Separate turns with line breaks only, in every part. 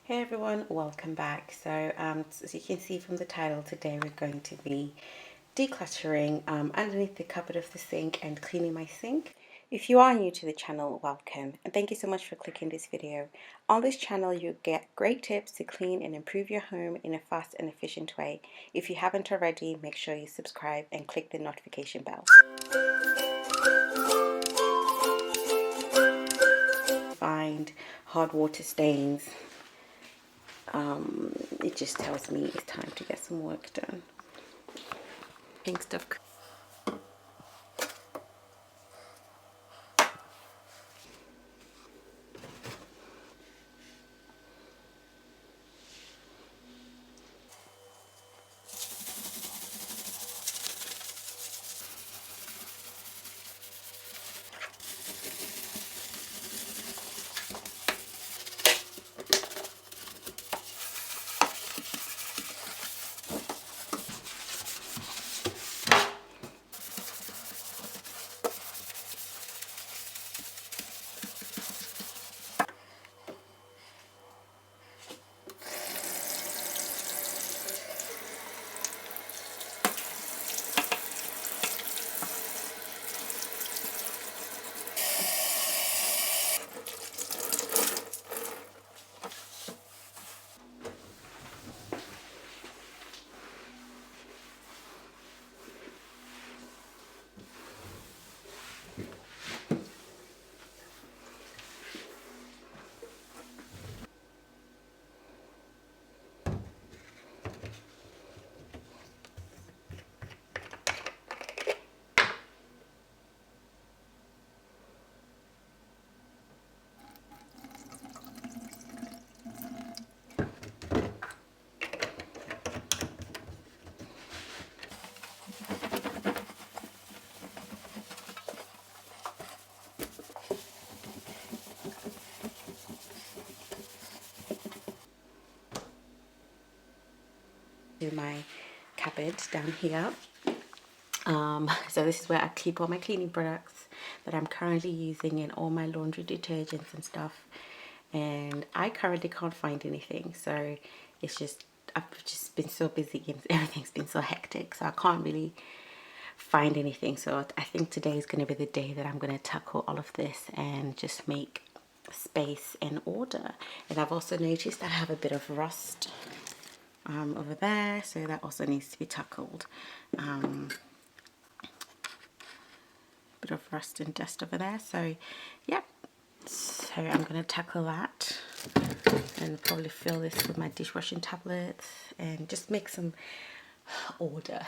Hey everyone, welcome back. So as you can see from the title, today we're going to be decluttering underneath the cupboard of the sink and cleaning my sink. If you are new to the channel, welcome and thank you so much for clicking this video. On this channel you get great tips to clean and improve your home in a fast and efficient way. If you haven't already, make sure you subscribe and click the notification bell. Find hard water stains. It just tells me it's time to get some work done. Pink stuff. To my cupboard down here. So this is where I keep all my cleaning products that I'm currently using and all my laundry detergents and stuff. And I currently can't find anything, so it's just I've just been so busy and everything's been so hectic, so I can't really find anything. So I think today is going to be the day that I'm going to tackle all of this and just make space and order. And I've also noticed that I have a bit of rust over there, so that also needs to be tackled. Bit of rust and dust over there, so yeah, so I'm going to tackle that and probably fill this with my dishwashing tablets and just make some order.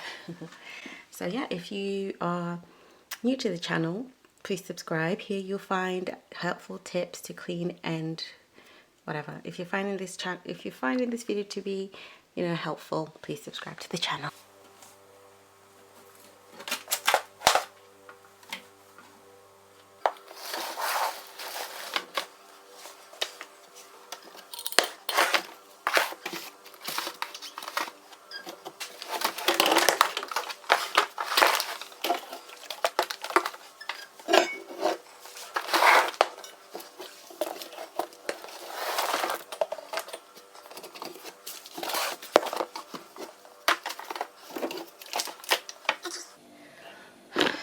So yeah, if you are new to the channel, please subscribe. Here you'll find helpful tips to clean and whatever. If you're finding this video to be, helpful, please subscribe to the channel.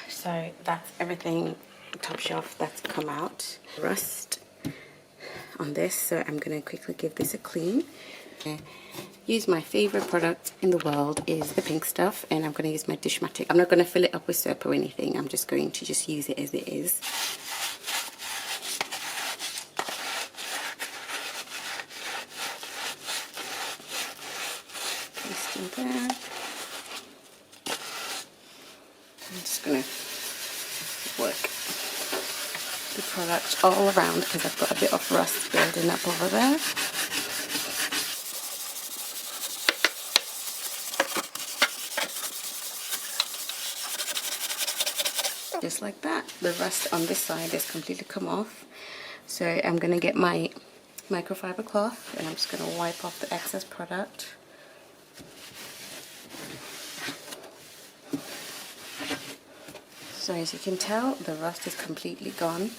So that's everything top shelf that's come out. Rust on this, so I'm going to quickly give this a clean. Use my favorite product in the world is the pink stuff, and I'm going to use my Dishmatic. I'm not going to fill it up with soap or anything. I'm just going to use it as it is. Paste in there. I'm just going to work the product all around because I've got a bit of rust building up over there. Just like that, the rust on this side has completely come off. So I'm going to get my microfiber cloth and I'm just going to wipe off the excess product. So as you can tell, the rust is completely gone.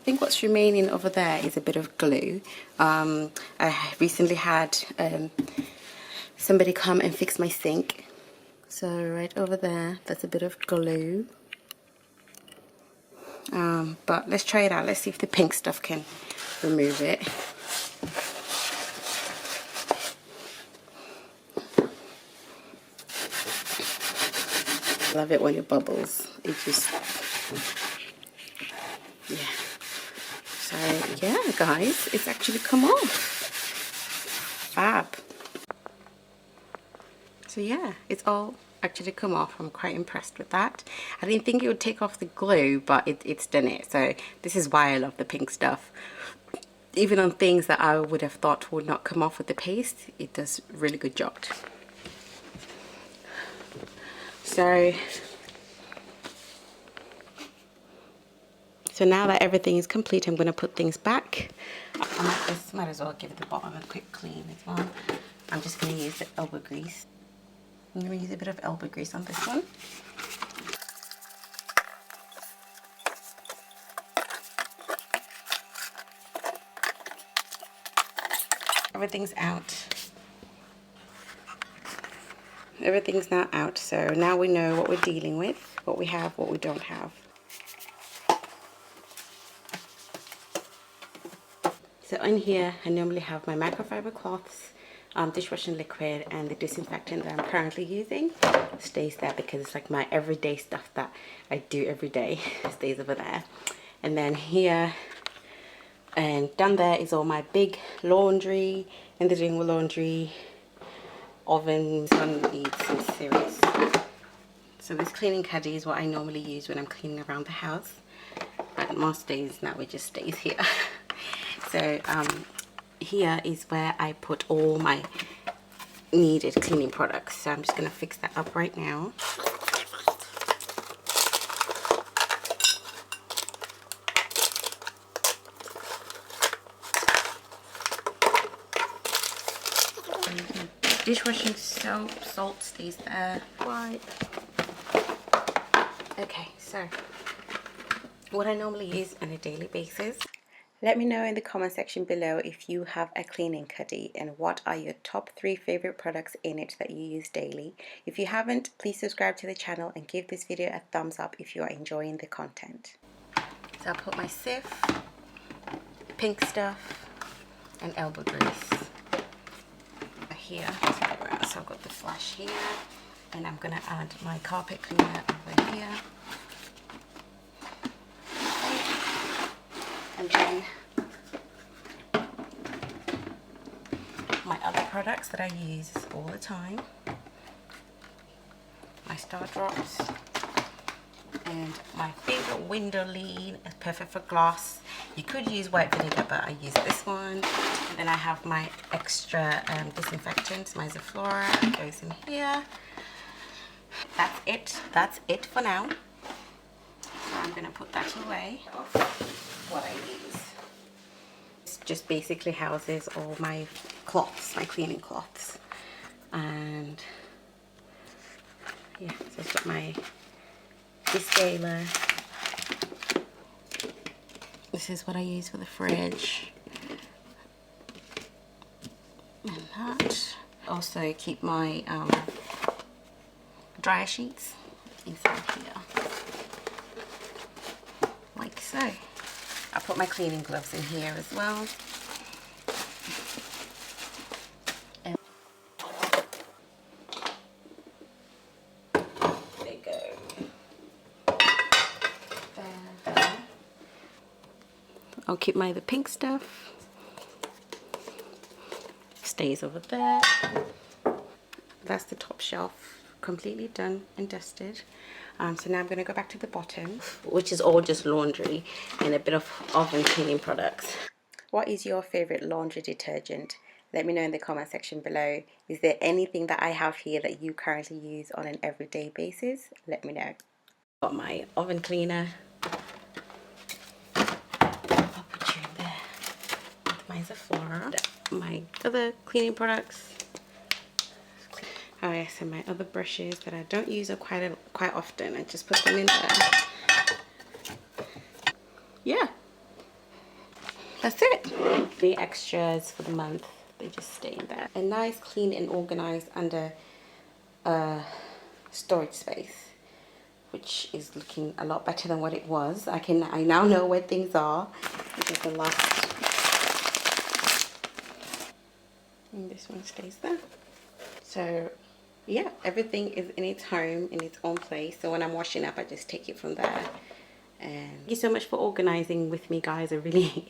think what's remaining over there is a bit of glue. I recently had somebody come and fix my sink. So right over there, that's a bit of glue. But let's try it out. Let's see if the pink stuff can remove it. Love it when it bubbles. It just, yeah. So yeah, guys, it's actually come off. Fab. So yeah, it's all actually come off. I'm quite impressed with that. I didn't think it would take off the glue, but it's done it. So this is why I love the pink stuff. Even on things that I would have thought would not come off with the paste, it does a really good job. So now that everything is complete, I'm going to put things back. I might as well give the bottom a quick clean as well. I'm just going to use the elbow grease. I'm going to use a bit of elbow grease on this one. Everything's out. Everything's now out, so now we know what we're dealing with, what we have, what we don't have. So in here, I normally have my microfiber cloths, dishwashing liquid, and the disinfectant that I'm currently using stays there because it's like my everyday stuff that I do every day stays over there. And then here and down there is all my big laundry, and the doing with laundry, oven. This one needs some serious. So this cleaning caddy is what I normally use when I'm cleaning around the house, but most days now it just stays here. So here is where I put all my needed cleaning products. So I'm just going to fix that up right now. Dishwashing soap, salt stays there. Right. Okay, so what I normally use on a daily basis. Let me know in the comment section below if you have a cleaning caddy and what are your top 3 favorite products in it that you use daily. If you haven't, please subscribe to the channel and give this video a thumbs up if you are enjoying the content. So I'll put my sieve, pink stuff, and elbow grease here. So I've got the flash here, and I'm gonna add my carpet cleaner over here. And then my other products that I use all the time, my Star Drops, and my favorite window lead is perfect for gloss. You could use white vinegar, but I use this one. And then I have my extra disinfectant, my Zaflora, goes in here. That's it for now. So I'm gonna put that away. What I use. It just basically houses all my cloths, my cleaning cloths. And yeah, so I've got my descaler. This is what I use for the fridge. And that. Also keep my dryer sheets inside here. Like so. I put my cleaning gloves in here as well. And there you go. There. I'll keep my other pink stuff. Stays over there. That's the top shelf completely done and dusted. So now I'm going to go back to the bottom, which is all just laundry and a bit of oven cleaning products. What is your favorite laundry detergent? Let me know in the comment section below. Is there anything that I have here that you currently use on an everyday basis? Let me know. Got my oven cleaner. I'll put you in there with my Zaflora. My other cleaning products. Oh yes, and my other brushes that I don't use quite often. I just put them in there. Yeah, that's it. The extras for the month, they just stay in there. A nice, clean and organized under storage space, which is looking a lot better than what it was. I now know where things are, because the last, and this one stays there. So yeah, everything is in its home, in its own place. So when I'm washing up, I just take it from there. And thank you so much for organizing with me, guys. I really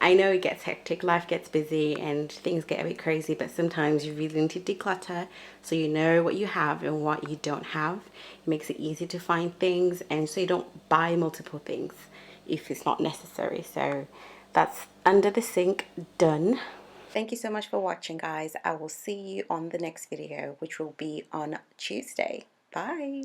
I know it gets hectic, life gets busy and things get a bit crazy, but sometimes you really need to declutter so you know what you have and what you don't have. It makes it easy to find things, and so you don't buy multiple things if it's not necessary. So that's under the sink done. Thank you so much for watching, guys. I will see you on the next video, which will be on Tuesday. Bye.